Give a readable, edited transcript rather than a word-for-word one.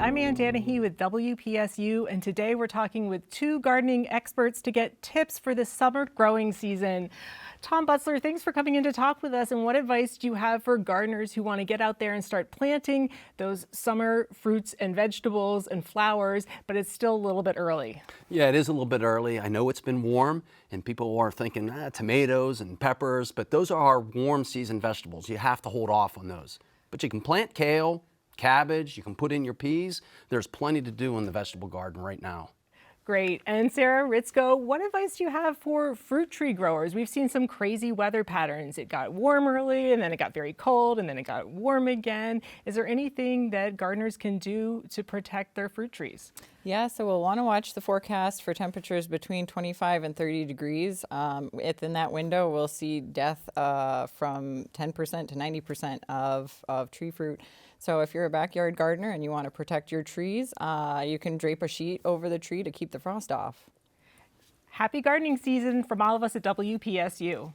I'm Ann Danahy with WPSU, and today we're talking with two gardening experts to get tips for the summer growing season. Tom Butzler, thanks for coming in to talk with us. And what advice do you have for gardeners who want to get out there and start planting those summer fruits and vegetables and flowers, but it's still a little bit early? Yeah, it is a little bit early. I know it's been warm and people are thinking tomatoes and peppers, but those are our warm season vegetables. You have to hold off on those. But you can plant kale, cabbage, you can put in your peas. There's plenty to do in the vegetable garden right now. Great. And Sarah Ritzko, what advice do you have for fruit tree growers? We've seen some crazy weather patterns. It got warm early and then it got very cold and then it got warm again. Is there anything that gardeners can do to protect their fruit trees? Yeah, so we'll want to watch the forecast for temperatures between 25 and 30 degrees. Within that window, we'll see death from 10% to 90% of tree fruit. So if you're a backyard gardener and you want to protect your trees, you can drape a sheet over the tree to keep the frost off. Happy gardening season from all of us at WPSU.